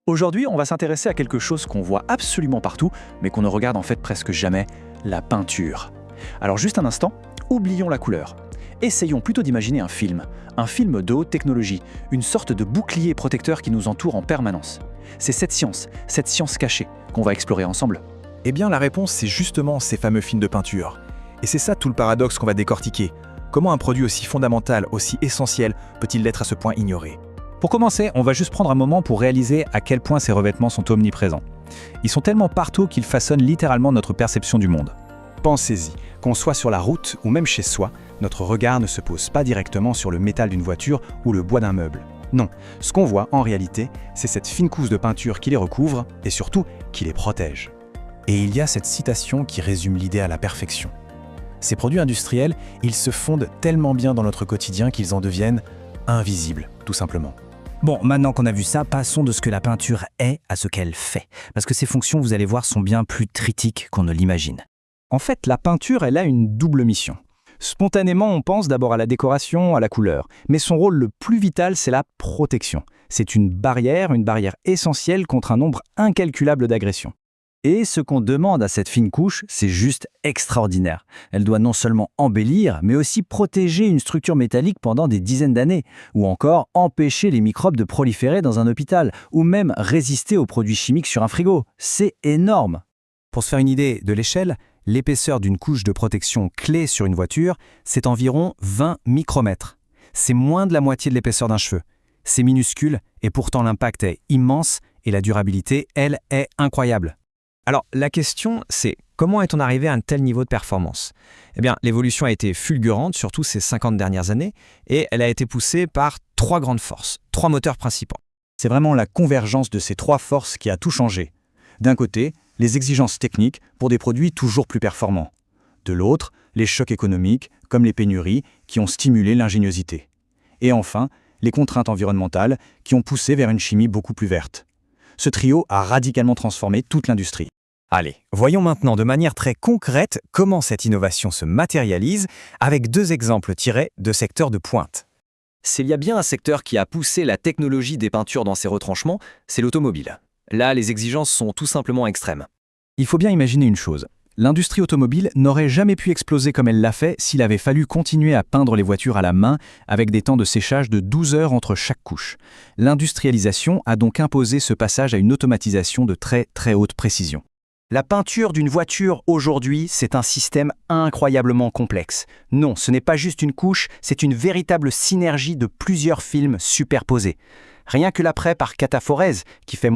Aujourd'hui, on va s'intéresser à quelque chose qu'on voit absolument partout, mais qu'on ne regarde en fait presque jamais, la peinture. Alors juste un instant, oublions la couleur. Essayons plutôt d'imaginer un film de haute technologie, une sorte de bouclier protecteur qui nous entoure en permanence. C'est cette science cachée, qu'on va explorer ensemble. Eh bien, la réponse, c'est justement ces fameux films de peinture. Et c'est ça tout le paradoxe qu'on va décortiquer. Comment un produit aussi fondamental, aussi essentiel, peut-il l'être à ce point ignoré? Pour commencer, on va juste prendre un moment pour réaliser à quel point ces revêtements sont omniprésents. Ils sont tellement partout qu'ils façonnent littéralement notre perception du monde. Pensez-y, qu'on soit sur la route ou même chez soi, notre regard ne se pose pas directement sur le métal d'une voiture ou le bois d'un meuble. Non, ce qu'on voit en réalité, c'est cette fine couche de peinture qui les recouvre et surtout qui les protège. Et il y a cette citation qui résume l'idée à la perfection. Ces produits industriels, ils se fondent tellement bien dans notre quotidien qu'ils en deviennent invisibles, tout simplement. Bon, maintenant qu'on a vu ça, passons de ce que la peinture est à ce qu'elle fait. Parce que ses fonctions, vous allez voir, sont bien plus critiques qu'on ne l'imagine. En fait, la peinture, elle a une double mission. Spontanément, on pense d'abord à la décoration, à la couleur. Mais son rôle le plus vital, c'est la protection. C'est une barrière essentielle contre un nombre incalculable d'agressions. Et ce qu'on demande à cette fine couche, c'est juste extraordinaire. Elle doit non seulement embellir, mais aussi protéger une structure métallique pendant des dizaines d'années, ou encore empêcher les microbes de proliférer dans un hôpital, ou même résister aux produits chimiques sur un frigo. C'est énorme! Pour se faire une idée de l'échelle, l'épaisseur d'une couche de protection clé sur une voiture, c'est environ 20 micromètres. C'est moins de la moitié de l'épaisseur d'un cheveu. C'est minuscule et pourtant l'impact est immense et la durabilité, elle, est incroyable. Alors, la question, c'est comment est-on arrivé à un tel niveau de performance? Eh bien, l'évolution a été fulgurante, surtout ces 50 dernières années, et elle a été poussée par trois grandes forces, trois moteurs principaux. C'est vraiment la convergence de ces trois forces qui a tout changé. D'un côté, les exigences techniques pour des produits toujours plus performants. De l'autre, les chocs économiques, comme les pénuries, qui ont stimulé l'ingéniosité. Et enfin, les contraintes environnementales qui ont poussé vers une chimie beaucoup plus verte. Ce trio a radicalement transformé toute l'industrie. Allez, voyons maintenant de manière très concrète comment cette innovation se matérialise avec deux exemples tirés de secteurs de pointe. S'il y a bien un secteur qui a poussé la technologie des peintures dans ses retranchements, c'est l'automobile. Là, les exigences sont tout simplement extrêmes. Il faut bien imaginer une chose. L'industrie automobile n'aurait jamais pu exploser comme elle l'a fait s'il avait fallu continuer à peindre les voitures à la main avec des temps de séchage de 12 heures entre chaque couche. L'industrialisation a donc imposé ce passage à une automatisation de très haute précision. La peinture d'une voiture aujourd'hui, c'est un système incroyablement complexe. Non, ce n'est pas juste une couche, c'est une véritable synergie de plusieurs films superposés. Rien que l'après par Cataforese, qui fait